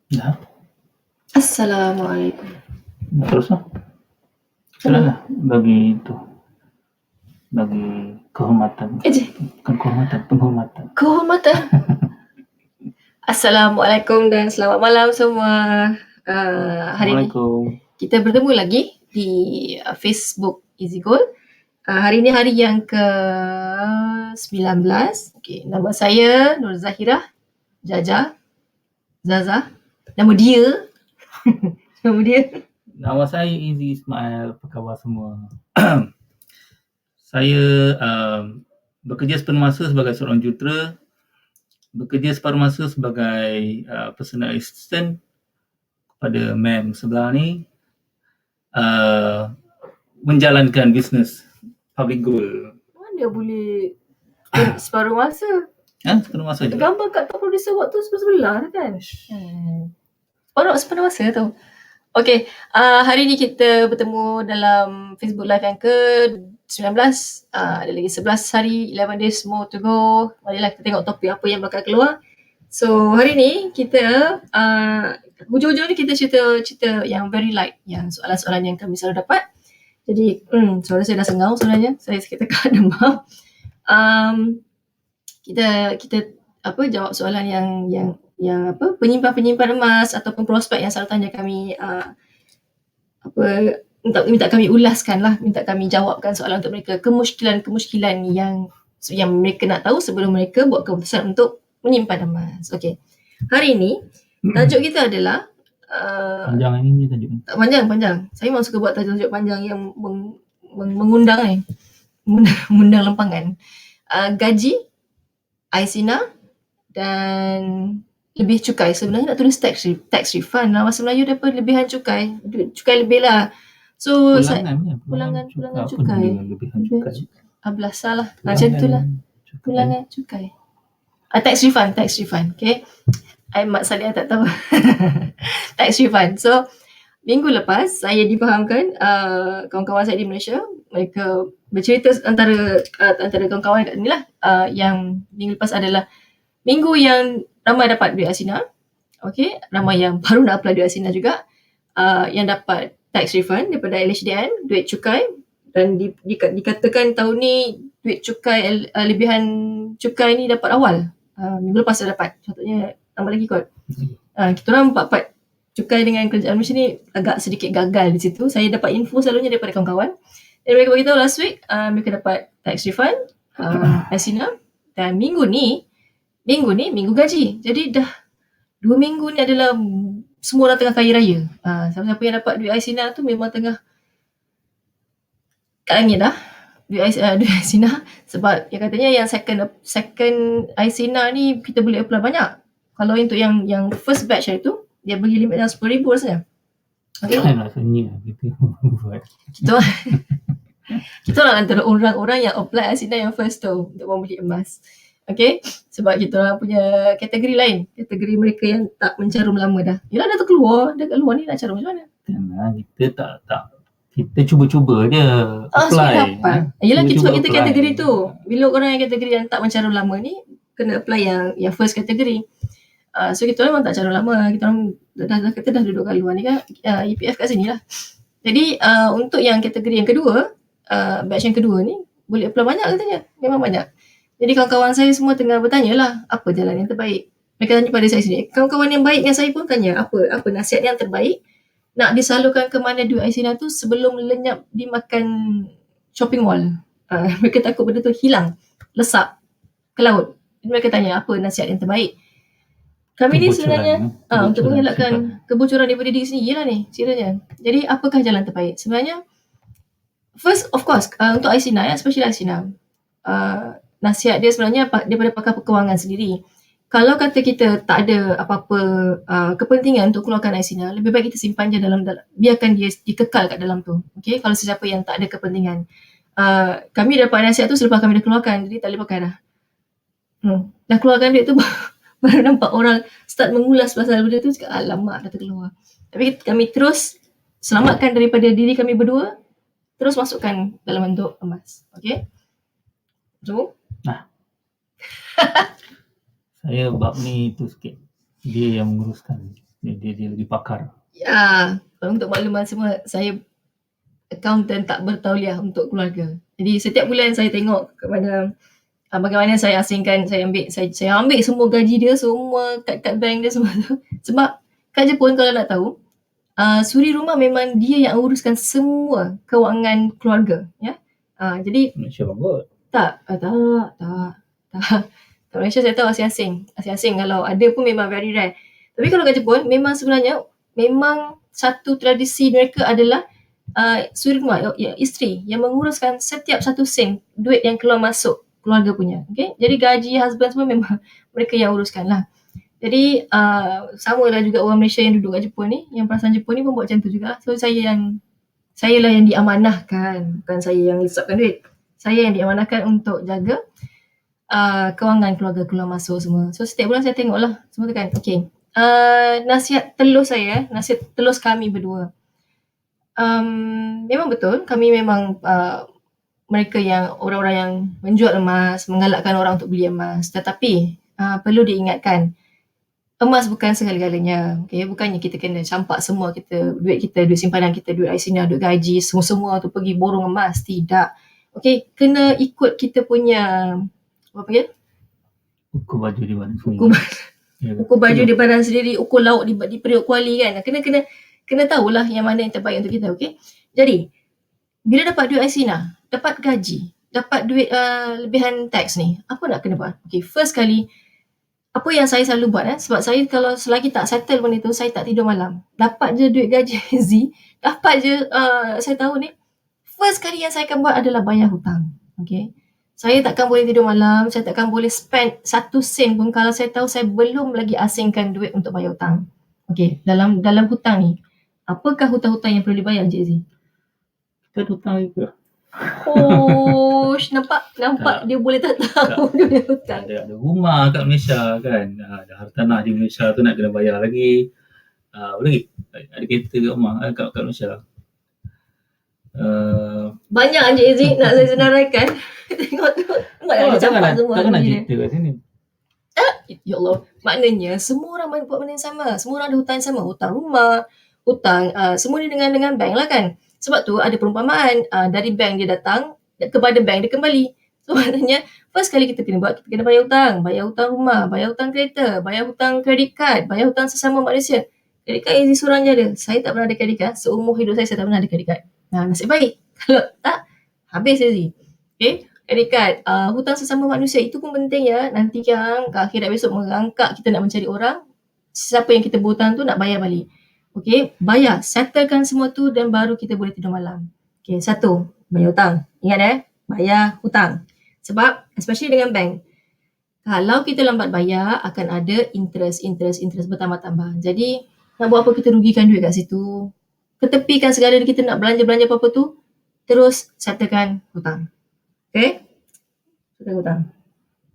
Dah. Assalamualaikum. Terus lah. Silalah bagi kehormatan. Bukan penghormatan. Kehormatan. Assalamualaikum dan selamat malam semua. Hari ini kita bertemu lagi di Facebook Easy Goal. Hari ini hari yang ke-19. Okay, nama saya Nur Zahirah Zaza. Nama dia Nama saya Izzy Ismail. Apa khabar semua? Saya bekerja sepenuh masa sebagai seorang jurutera, bekerja separuh masa sebagai personal assistant kepada ma'am sebelah ni, menjalankan bisnes public goal. Mana boleh separuh masa? Sepenuh masa je. Gambar kat top producer waktu sebelah kan? Sepenuh masa tu. Okay, hari ni kita bertemu dalam Facebook Live yang ke-19. Ada lagi 11 hari, 11 days more to go. Marilah kita tengok topik apa yang bakal keluar. So, hari ni kita, hujung-hujung ni kita cerita yang very light, yang soalan-soalan yang kami selalu dapat. Jadi, suara saya dah sengau sebenarnya. Saya sikit tekak demam. Kita jawab soalan yang penyimpan emas ataupun prospek yang selalu tanya kami, minta kami ulaskan lah, minta kami jawabkan soalan untuk mereka, kemusykilan yang mereka nak tahu sebelum mereka buat keputusan untuk menyimpan emas. Okey. Hari ini tajuk kita adalah panjang ini tajuk. Panjang. Saya memang suka buat tajuk panjang yang mengundang mengundang lempangan. Gaji, Aisina dan lebih cukai. Sebenarnya nak tulis tax refund lah. Bahasa Melayu dapat lebihan cukai. Cukai lebih lah. So, pulangan cukai. Lebihan cukai. Salah. Macam itulah. Pulangan cukai. Tax refund. Okay. Mak Salih tak tahu. Tax refund. So, minggu lepas saya difahamkan kawan-kawan saya di Malaysia, mereka bercerita antara kawan-kawan kat ni lah, yang minggu lepas adalah minggu yang ramai dapat duit Asina. Okay, ramai yang baru nak apply duit Asina juga, yang dapat tax refund daripada LHDN, duit cukai, dan dikatakan tahun ni duit cukai, lebihan cukai ni dapat awal. Minggu lepas dah dapat. Contohnya tambah lagi kot. Kita orang empat cukai dengan kerjaan Malaysia ni agak sedikit gagal di situ. Saya dapat info selalunya daripada kawan-kawan. Dan mereka beritahu last week mereka dapat tax refund Asina, dan minggu ni minggu gaji. Jadi dah 2 minggu ni adalah semua orang tengah kaya raya. Siapa-siapa yang dapat duit Asina tu memang tengah kat langit dah. Duit Asina, sebab yang katanya yang second Asina ni kita boleh apply banyak. Kalau untuk yang first batch itu dia bagi limit dalam 10,000 rasanya. Okay. Rasanya kita orang antara orang-orang yang apply Asina yang first tu untuk membeli emas. Okay, sebab kita orang punya kategori lain. Kategori mereka yang tak mencarum lama dah. Yelah, dah terkeluar. Dah kat luar ni nak carum macam mana? Kita tak. Kita cuba-cuba je apply. Yelah, sebab kita kategori tu. Bila orang yang kategori yang tak mencarum lama ni kena apply yang first kategori. So kita orang memang tak carum lama. Kita orang dah duduk kat luar ni kan. EPF kat sini lah. Jadi untuk yang kategori yang kedua, batch yang kedua ni boleh apply banyak katanya. Memang banyak. Jadi kawan-kawan saya semua tengah bertanya lah, apa jalan yang terbaik. Mereka tanya pada saya sendiri. Kawan-kawan yang baik yang saya pun tanya, apa nasihat yang terbaik nak disalurkan ke mana duit Aisina tu sebelum lenyap dimakan shopping mall. Mereka takut benda tu hilang, lesap ke laut. Jadi mereka tanya, apa nasihat yang terbaik? Kami ni sebenarnya untuk mengelakkan kebocoran daripada diri sendiri lah ni, kiranya. Jadi apakah jalan terbaik? Sebenarnya, first of course, untuk Aisina, especially Aisina, nasihat dia sebenarnya daripada pakar kewangan sendiri. Kalau kata kita tak ada apa-apa kepentingan untuk keluarkan Aisina, lebih baik kita simpan je dalam biarkan dia dikekal kat dalam tu. Okay? Kalau sesiapa yang tak ada kepentingan. Kami dapat nasihat tu selepas kami dah keluarkan, jadi tak boleh pakai dah. Dah keluarkan duit tu baru nampak orang start mengulas pasal benda tu, cakap alamak dah terkeluar. Tapi kami terus selamatkan daripada diri kami berdua, terus masukkan dalam bentuk emas. Okay? So, saya bab ni tu sikit. Dia yang menguruskan. Dia lebih pakar. Ya, untuk makluman semua, saya accountant tak bertauliah untuk keluarga. Jadi setiap bulan saya tengok kepada bagaimana saya asingkan, saya ambil semua gaji dia, semua kad bank dia semua tu. Sebab kat Jepun kalau nak tahu, suri rumah memang dia yang uruskan semua kewangan keluarga, ya. Jadi Malaysia bagus. tak, kat Malaysia saya tahu asing-asing kalau ada pun memang very rare. Tapi kalau kat Jepun memang sebenarnya memang satu tradisi mereka adalah suri rumah, isteri yang menguruskan setiap satu sen duit yang keluar masuk keluarga punya. Okay? Jadi gaji husband semua memang mereka yang uruskan lah. Jadi sama lah juga orang Malaysia yang duduk kat Jepun ni, yang perasan Jepun ni pun buat macam tu juga. So saya lah yang diamanahkan, bukan saya yang lesapkan duit. Saya yang diamanahkan untuk jaga kewangan keluarga keluar masuk semua. So setiap bulan saya tengok lah semua tu kan. Okay. Nasihat telus saya, nasihat telus kami berdua. Memang betul, kami memang mereka yang orang-orang yang menjual emas, menggalakkan orang untuk beli emas. Tetapi perlu diingatkan, emas bukan segala-galanya. Okay? Bukannya kita kena campak semua duit simpanan kita, duit Aisina, duit gaji, semua tu pergi borong emas. Tidak. Okay? Kena ikut kita punya apa panggil? Ukur baju di mana sendiri. Ukur baju di badan sendiri, ukur lauk di periuk kuali kan. Kena tahulah yang mana yang terbaik untuk kita. Okay? Jadi, bila dapat duit Aisina, dapat gaji, dapat duit lebihan tax ni, apa nak kena buat? Okay, first kali, apa yang saya selalu buat sebab saya kalau selagi tak settle benda tu, saya tak tidur malam. Dapat je duit gaji Z, dapat je saya tahu ni, first kali yang saya akan buat adalah bayar hutang. Okay. Saya takkan boleh tidur malam, saya takkan boleh spend 1 sen pun kalau saya tahu saya belum lagi asingkan duit untuk bayar hutang. Okay, dalam hutang ni, apakah hutang-hutang yang perlu dibayar Encik Z? Kita ada hutang juga. Oh, nampak dia boleh tak tahu dia punya hutang. Ada rumah kat Malaysia kan. Ada hartanah di Malaysia tu nak kena bayar lagi. Apa lagi? Ada kereta kat rumah kat Malaysia. Banyak Encik Izzy nak saya senaraikan. Tengok tu. Ada campak semua. Takkan nak cerita kat sini. Ya Allah. Maknanya semua orang buat benda yang sama. Semua orang ada hutang yang sama. Hutang rumah, hutang semua ni dengan bank lah kan. Sebab tu ada perumpamaan dari bank dia datang kepada bank dia kembali. So maknanya first kali kita kena buat, kita kena bayar hutang rumah, bayar hutang kereta, bayar hutang kredit card, bayar hutang sesama manusia. Kredit card Izzy seorang je ada. Saya tak pernah ada kredit card. Seumur hidup saya tak pernah ada kredit card. Nasib baik. Kalau tak, habis Izzy. Okay. Kredit card, hutang sesama manusia itu pun penting ya. Nanti kan ke akhirat besok merangkak kita nak mencari orang, siapa yang kita berhutang tu nak bayar balik. Okay, bayar, settlekan semua tu dan baru kita boleh tidur malam. Okay, satu, bayar hutang. Ingat bayar hutang. Sebab, especially dengan bank, kalau kita lambat bayar, akan ada interest bertambah-tambah. Jadi, nak buat apa kita rugikan duit kat situ? Ketepikan segala kita nak belanja-belanja apa-apa tu, terus settlekan hutang. Okay? Settlekan hutang.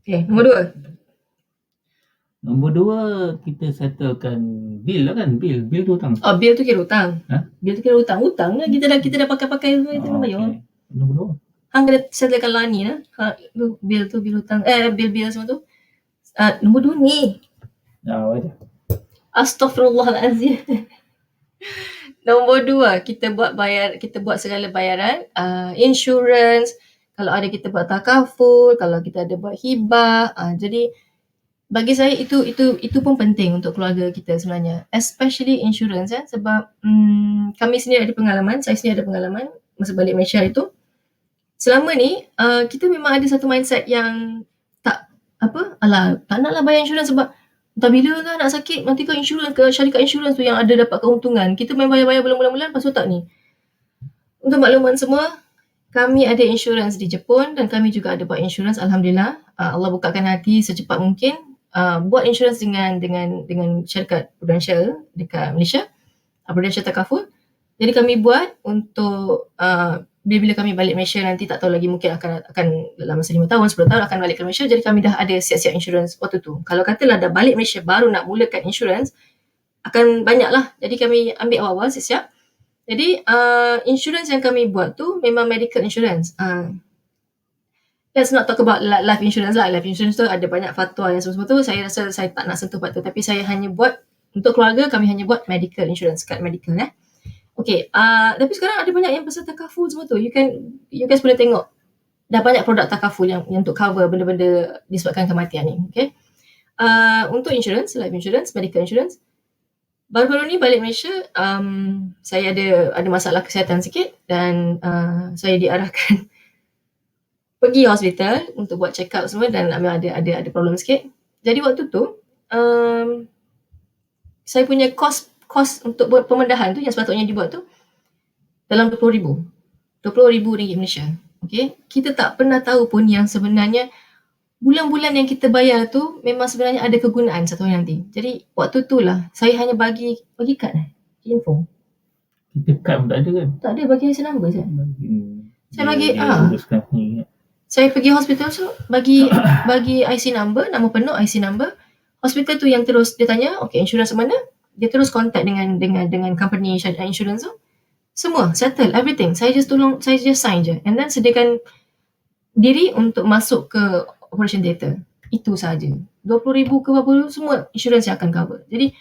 Okay, nombor 2. Nombor 2, kita settlekan bil lah kan. Bil tu hutang. Bil tu kira hutang. Bil tu kira hutang. Hutang lah. Kita dah pakai-pakai semua. Kita bayar. Okay. Nombor 2. Hang kena settlekan lani lah. Bil hutang. Bil semua tu. Nombor 2 ni. Wajah. Astaghfirullahalazim. Nombor 2, kita buat segala bayaran. Insurance. Kalau ada kita buat takaful. Kalau kita ada buat hibah. Jadi, bagi saya itu pun penting untuk keluarga kita sebenarnya, especially insurance sebab kami sendiri ada pengalaman, saya sendiri ada pengalaman masa balik Malaysia itu. Selama ni kita memang ada satu mindset yang tak naklah bayar insurance sebab entah bila kan nak sakit, nanti kan insurance ke syarikat insurance tu yang ada dapat keuntungan. Kita main bayar bulan-bulan lepas tu tak ni. Untuk makluman semua, kami ada insurance di Jepun dan kami juga ada buat insurance, alhamdulillah. Allah bukakan hati secepat mungkin. Buat insurance dengan syarikat Prudential dekat Malaysia, Prudential Takaful. Jadi kami buat untuk bila kami balik Malaysia nanti tak tahu lagi, mungkin akan dalam masa 5 tahun, 10 tahun akan balik ke Malaysia. Jadi kami dah ada siap-siap insurance waktu tu. Kalau katalah dah balik Malaysia baru nak mulakan insurance, akan banyak lah. Jadi kami ambil awal-awal siap-siap. Jadi insurance yang kami buat tu memang medical insurance. Let's not talk about life insurance lah. Life insurance tu ada banyak fatwa yang semua tu. Saya rasa saya tak nak sentuh part tu. Tapi saya hanya buat Untuk keluarga kami hanya buat medical insurance, kad medical Okay, tapi sekarang ada banyak yang pasal takaful semua tu. You guys boleh tengok dah banyak produk takaful yang untuk cover benda-benda disebabkan kematian ni. Okay. Untuk insurance, life insurance, medical insurance, baru-baru ni balik Malaysia, saya ada masalah kesihatan sikit dan saya diarahkan pergi hospital untuk buat check up semua dan ada problem sikit. Jadi waktu tu saya punya kos untuk buat pembedahan tu yang sepatutnya dibuat tu dalam RM20,000. RM20,000 Malaysia. Okay. Kita tak pernah tahu pun yang sebenarnya bulan-bulan yang kita bayar tu memang sebenarnya ada kegunaan satu hari nanti. Jadi waktu tu lah saya hanya bagi kad info. Kita kad pun tak ada kan? Tak ada, bagi IC number je. Saya bagi saya pergi hospital so bagi IC number, nama penuh, IC number. Hospital tu yang terus dia tanya, okay, insurans mana? Dia terus contact dengan company insurance tu. Semua settle everything. Saya just sign je and then sediakan diri untuk masuk ke operation theatre. Itu saja. RM20,000 ke berapa tu semua insurans yang akan cover. Jadi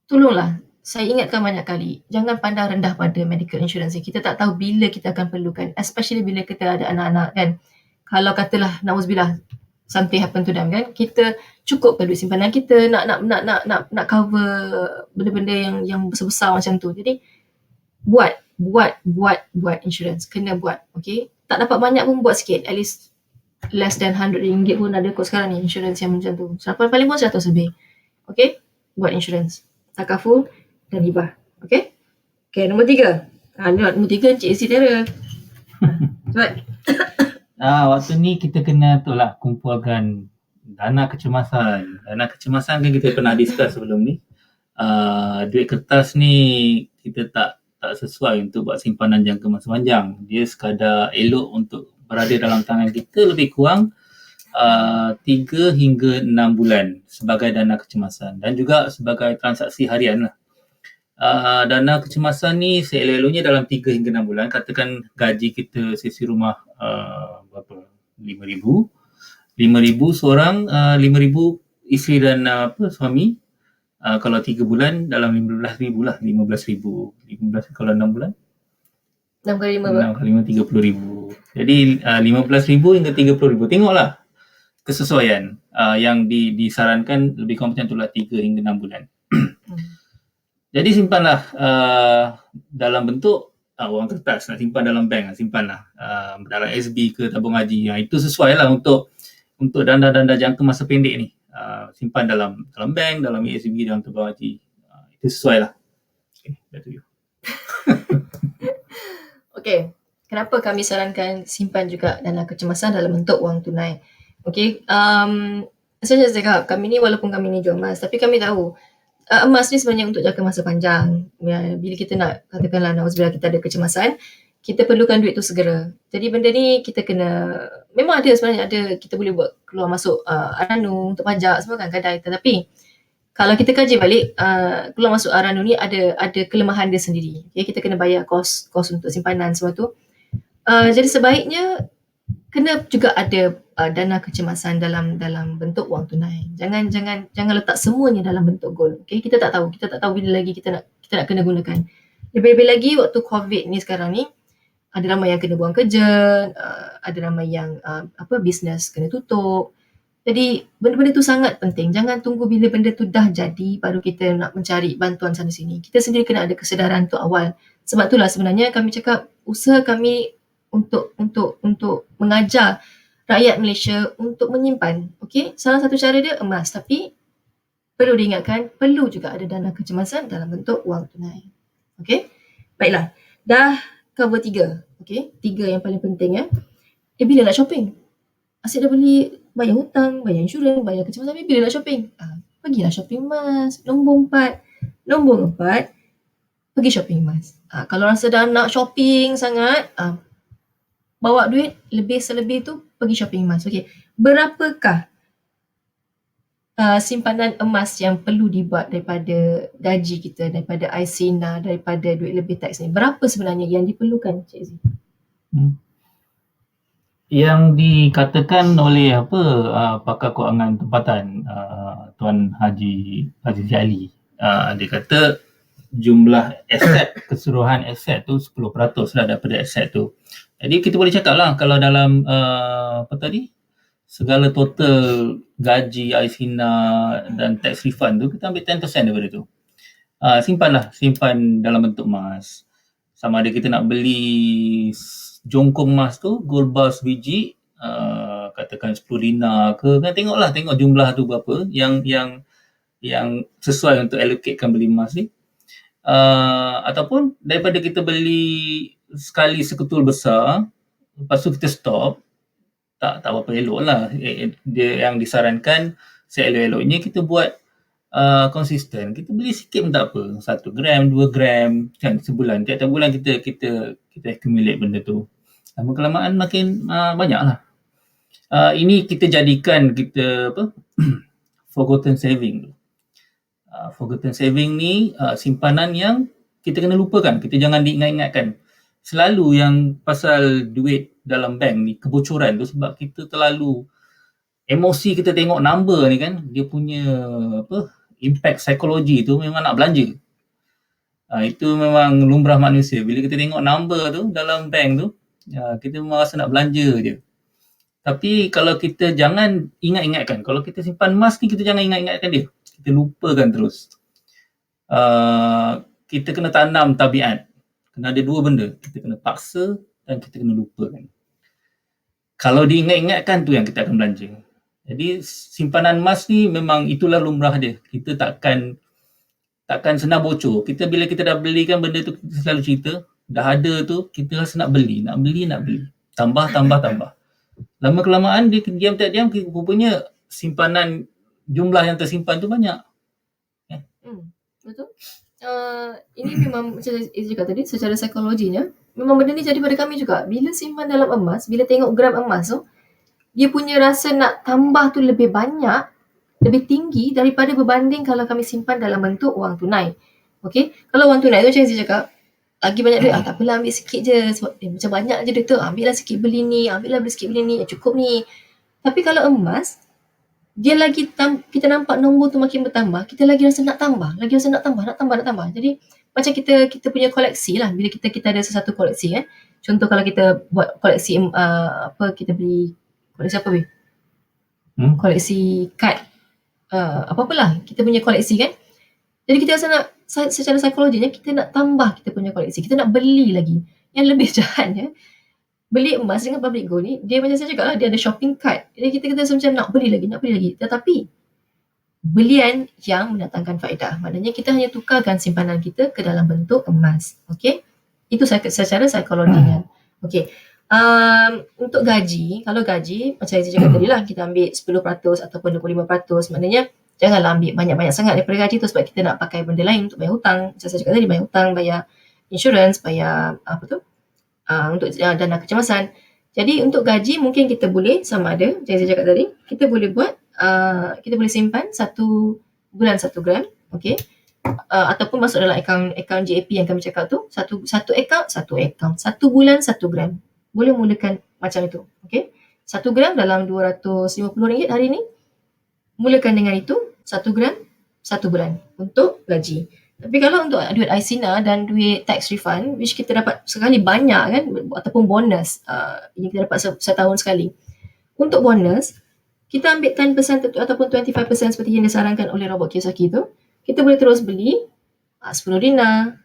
tolonglah, saya ingatkan banyak kali, jangan pandang rendah pada medical insurance ni. Kita tak tahu bila kita akan perlukan, especially bila kita ada anak-anak kan. Kalau katalah nauzubillah something happen to them kan, kita cukup duit simpanan kita nak cover benda-benda yang besar-besar macam tu. Jadi buat insurance, kena buat. Okay, tak dapat banyak pun buat sikit, at least less than RM100 pun ada kot sekarang ni insurance yang macam tu. Paling pun 100 lebih. Okay, buat insurance, takaful dan hibah. Okay, nombor 3. Nombor 3 Encik Izzy Tera. Cepat. Waktu ni kita kena tu lah kumpulkan dana kecemasan. Dana kecemasan kan kita pernah discuss sebelum ni. Duit kertas ni kita tak sesuai untuk buat simpanan jangka masa panjang. Dia sekadar elok untuk berada dalam tangan kita lebih kurang 3 hingga 6 bulan sebagai dana kecemasan dan juga sebagai transaksi harian lah. Dana kecemasan ni seelok-eloknya dalam 3 hingga 6 bulan. Katakan gaji kita sesi rumah berapa? RM5,000 seorang, RM5,000 isteri dan suami. Kalau 3 bulan dalam RM15,000 lah, RM15,000 kalau 6 bulan 6 kali 5 6 kali 5 RM30,000. Jadi RM15,000 hingga RM30,000. Tengoklah kesesuaian yang disarankan lebih kurang macam itulah 3 hingga 6 bulan. Jadi simpanlah dalam bentuk wang kertas, nak simpan dalam bank, simpanlah dalam SB ke tabung haji. Itu sesuai lah untuk dana-dana jangka masa pendek ni. Simpan dalam bank, dalam SB, dalam tabung haji. Itu sesuai lah. Okay, back to you. Okay, kenapa kami sarankan simpan juga dana kecemasan dalam bentuk wang tunai? Okay, saya cakap kami ni walaupun kami ni jual emas, tapi kami tahu emas ni sebenarnya untuk jangka masa panjang. Bila kita nak, katakanlah nauzubillah kita ada kecemasan, kita perlukan duit tu segera. Jadi benda ni kita kena, memang ada sebenarnya kita boleh buat keluar masuk Aranu untuk pajak semua kan kadai, tetapi kalau kita kaji balik keluar masuk Aranu ni ada kelemahan dia sendiri. Okay, kita kena bayar kos untuk simpanan semua tu. Jadi sebaiknya kena juga ada dana kecemasan dalam bentuk wang tunai. Jangan letak semuanya dalam bentuk gold. Okay, kita tak tahu bila lagi kita nak kena gunakan. Lebih-lebih lagi waktu COVID ni sekarang ni, ada ramai yang kena buang kerja, ada ramai yang bisnes kena tutup. Jadi benda-benda tu sangat penting. Jangan tunggu bila benda tu dah jadi baru kita nak mencari bantuan sana sini. Kita sendiri kena ada kesedaran tu awal. Sebab itulah sebenarnya kami cakap usaha kami untuk mengajar rakyat Malaysia untuk menyimpan. Okay, salah satu cara dia emas, tapi perlu diingatkan perlu juga ada dana kecemasan dalam bentuk wang tunai. Okay, baiklah. Dah cover 3. Okay, 3 yang paling penting bila nak shopping? Asyik dah beli, bayar hutang, bayar insurans, bayar kecemasan, tapi bila nak shopping? Pergilah shopping emas. Nombor 4, pergi shopping emas. Kalau rasa dah nak shopping sangat, bawa duit selebih tu pergi shopping emas. Okay, berapakah simpanan emas yang perlu dibuat daripada gaji kita, daripada ICNA, daripada duit lebih tax ni? Berapa sebenarnya yang diperlukan, Cik Zee? Yang dikatakan oleh pakar kewangan tempatan Tuan Haji Ali Dia kata jumlah aset, keseluruhan aset tu 10% lah daripada aset tu. Jadi kita boleh cakap lah kalau dalam segala total gaji, Aisina dan tax refund tu, kita ambil 10% daripada tu. Simpan dalam bentuk emas. Sama ada kita nak beli jongkong emas tu, gold bars biji, katakan 10 dinar ke, kan tengok jumlah tu berapa yang sesuai untuk allocatekan beli emas ni. Ataupun daripada kita beli sekali seketul besar, lepas tu kita stop, tak berapa elok lah. Dia yang disarankan seelok-eloknya kita buat konsisten. Kita beli sikit pun tak apa, 1 gram, 2 gram kan sebulan. Tiap-tiap bulan kita accumulate benda tu. Lama kelamaan makin banyak lah. Ini kita jadikan kita forgotten saving tu. Forgotten saving ni simpanan yang kita kena lupakan, kita jangan diingat-ingatkan. Selalu yang pasal duit dalam bank ni kebocoran tu sebab kita terlalu emosi, kita tengok number ni kan, dia punya impact psikologi tu memang nak belanja. Itu memang lumrah manusia. Bila kita tengok number tu dalam bank tu, kita memang rasa nak belanja je. Tapi kalau kita jangan ingat-ingatkan, kalau kita simpan emas ni kita jangan ingat-ingatkan dia, kita lupakan terus. Kita kena tanam tabiat. Kena ada 2 benda, kita kena paksa dan kita kena lupakan. Kalau diingat-ingatkan tu yang kita akan belanja. Jadi simpanan emas ni memang itulah lumrah dia. Kita takkan senang bocor. Bila kita dah belikan benda tu, kita selalu cerita, dah ada tu, kita rasa nak beli. Tambah. Lama kelamaan dia diam, rupanya simpanan, jumlah yang tersimpan tu banyak. Betul. Ini memang macam Izzy kata tadi, secara psikologinya memang benda ni jadi pada kami juga. Bila simpan dalam emas, bila tengok gram emas tu, dia punya rasa nak tambah tu lebih banyak, lebih tinggi daripada berbanding kalau kami simpan dalam bentuk wang tunai. Okey, kalau wang tunai tu macam Izzy cakap, lagi banyak duit, tak apalah ambil sikit je sebab macam banyak je duit tu, ambillah sikit beli ni, ambillah beli sikit beli ni, cukup ni. Tapi kalau emas, dia lagi kita nampak nombor tu makin bertambah, kita lagi rasa nak tambah, nak tambah. Jadi macam kita punya koleksi lah, bila kita ada sesuatu koleksi kan. Contoh kalau kita buat koleksi kita beli koleksi apa weh? Koleksi kad. Apa-apalah kita punya koleksi kan. Jadi kita rasa nak, secara psikologinya kita nak tambah kita punya koleksi, kita nak beli lagi. Yang lebih jahatnya, beli emas dengan public gold ni, dia macam saya cakap lah, dia ada shopping cart. Jadi kita rasa macam nak beli lagi. Tetapi belian yang mendatangkan faedah, maknanya kita hanya tukarkan simpanan kita ke dalam bentuk emas. Okey, itu secara psikologinya. Okey, untuk gaji, kalau gaji macam saya cakap tadi lah, kita ambil 10% ataupun 25%, maknanya janganlah ambil banyak-banyak sangat daripada gaji tu sebab kita nak pakai benda lain untuk bayar hutang. Macam saya cakap tadi, bayar hutang, bayar insurans, bayar untuk dana kecemasan. Jadi untuk gaji mungkin kita boleh sama ada, macam saya cakap tadi, kita boleh buat, kita boleh simpan 1 bulan 1 gram, okey, ataupun masuk dalam akaun JAP yang kami cakap tu, satu akaun, 1 bulan 1 gram. Boleh mulakan macam itu, okey. 1 gram dalam RM250 hari ni, mulakan dengan itu, 1 gram 1 bulan untuk gaji. Tapi kalau untuk duit Aisina dan duit tax refund, which kita dapat sekali banyak kan, ataupun bonus, yang kita dapat setahun sekali. Untuk bonus, kita ambil 10% ataupun 25% seperti yang disarankan oleh Robert Kiyosaki tu, kita boleh terus beli 10 dinar,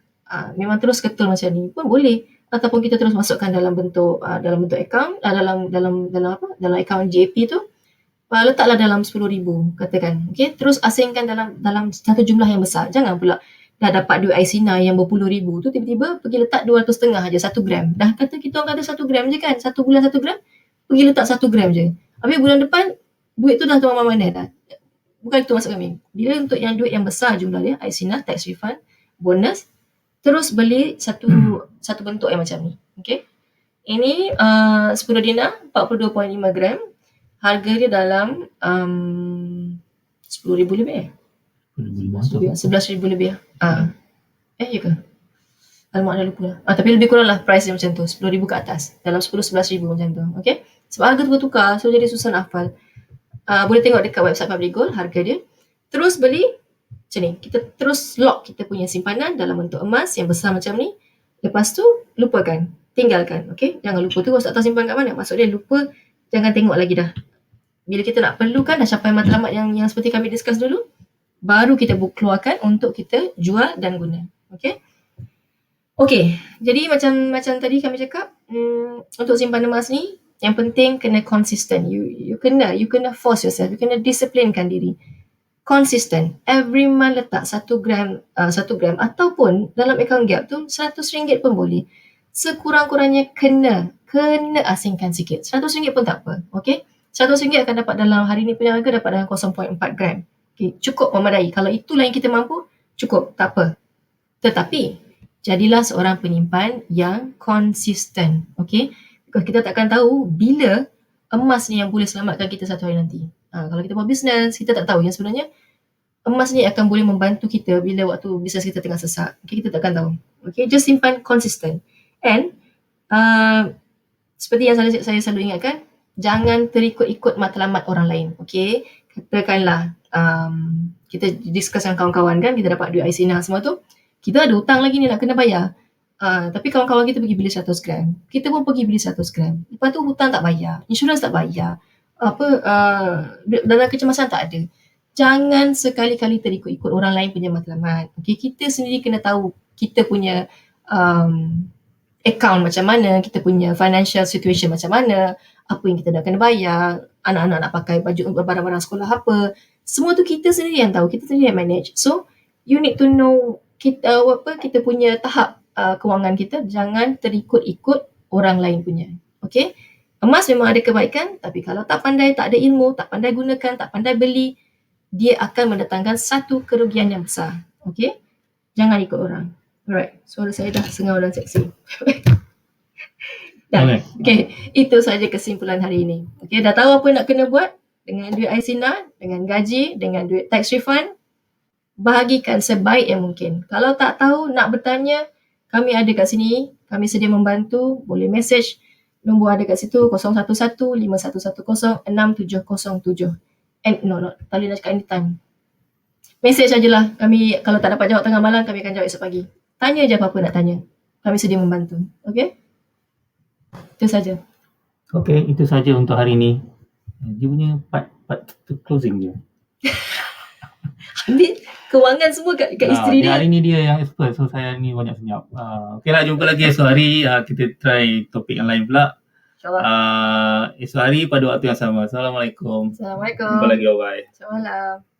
memang terus ketul macam ni pun boleh. Ataupun kita terus masukkan dalam bentuk akaun, dalam akaun JP tu, letaklah dalam 10,000 katakan. Okay? Terus asingkan dalam satu jumlah yang besar. Jangan pula dah dapat duit Aisina yang berpuluh ribu tu, tiba-tiba pergi letak 250 aja 1 gram. Dah kata kita orang kata 1 gram je kan, 1 bulan 1 gram, pergi letak 1 gram je. Habis bulan depan, duit tu dah tu mana dah. Bukan itu maksud kami. Bila untuk yang duit yang besar jumlah dia, Aisina, tax refund, bonus, terus beli satu bentuk yang macam ni. Okay. Ini 10 dinar, 42.5 gram. Harga dia dalam 10,000 lebih 11,000 lebih. Ya ke? Alamak, dah lupa lah. Tapi lebih kurang lah price dia macam tu, 10,000 ke atas. Dalam 10-11,000 macam tu. Okay? Sebab harga tu bertukar, so jadi susah nak hafal. Boleh tengok dekat website Public Gold harga dia. Terus beli macam ni. Kita terus lock kita punya simpanan dalam bentuk emas yang besar macam ni. Lepas tu lupakan, tinggalkan. Okay, jangan lupa terus tak tahu simpan kat mana. Maksud dia lupa, jangan tengok lagi dah. Bila kita nak perlukan dah capai matlamat yang seperti kami discuss dulu, baru kita keluarkan untuk kita jual dan guna. Okay. Okay, jadi macam tadi kami cakap, untuk simpan emas ni, yang penting kena konsisten. You kena force yourself, you kena disiplinkan diri. Konsisten. Every month letak 1 gram ataupun dalam account gap tu RM100 pun boleh. Sekurang-kurangnya kena asingkan sikit. RM100 pun tak apa. Okay? RM100 akan dapat dalam hari ni punya harga dapat dalam 0.4 gram. Okay, cukup memadai. Kalau itulah yang kita mampu, cukup, tak apa. Tetapi jadilah seorang penyimpan yang konsisten. Okay? Kita takkan tahu bila emas ni yang boleh selamatkan kita satu hari nanti. Kalau kita buat bisnes, kita tak tahu yang sebenarnya emas ni akan boleh membantu kita bila waktu bisnes kita tengah sesak. Okay, kita takkan tahu. Okay, just simpan konsisten. And seperti yang saya selalu ingatkan, jangan terikut-ikut matlamat orang lain. Okay, katakanlah kita discuss dengan kawan-kawan kan, kita dapat duit ICNA semua tu, kita ada hutang lagi ni nak kena bayar. Tapi kawan-kawan kita pergi beli 100 gram. Kita pun pergi beli 100 gram. Lepas tu hutang tak bayar, insurans tak bayar, dana kecemasan tak ada. Jangan sekali-kali terikut-ikut orang lain punya matlamat. Okay, kita sendiri kena tahu kita punya account macam mana, kita punya financial situation macam mana, apa yang kita dah kena bayar, anak-anak nak pakai baju barang-barang sekolah apa. Semua tu kita sendiri yang tahu, kita sendiri yang manage. So, you need to know kita punya tahap kewangan kita, jangan terikut-ikut orang lain punya. Okay? Emas memang ada kebaikan, tapi kalau tak pandai, tak ada ilmu, tak pandai gunakan, tak pandai beli, dia akan mendatangkan satu kerugian yang besar. Okay? Jangan ikut orang. Alright, suara saya dah sengau dan seksi. Okay, itu saja kesimpulan hari ini. Okay, dah tahu apa nak kena buat dengan duit ICNA, dengan gaji, dengan duit tax refund, bahagikan sebaik yang mungkin. Kalau tak tahu, nak bertanya, kami ada kat sini, kami sedia membantu, boleh message, nombor ada kat situ 011-5110-6707. No, tak boleh nak cakap anytime. Message sajalah, kami kalau tak dapat jawab tengah malam, kami akan jawab esok pagi. Tanya je apa-apa nak tanya, kami sedia membantu. Okay? Itu saja. Okay, itu saja untuk hari ni. Dia punya part closing je. Ambil kewangan semua kat isteri dia. Hari ni dia yang expert, so saya ni banyak senyap. Okay lah, jumpa lagi esok hari. Kita try topik yang lain pula. InsyaAllah. Esok hari pada waktu yang sama. Assalamualaikum. Assalamualaikum. Jumpa lagi, bye-bye. Selamat malam.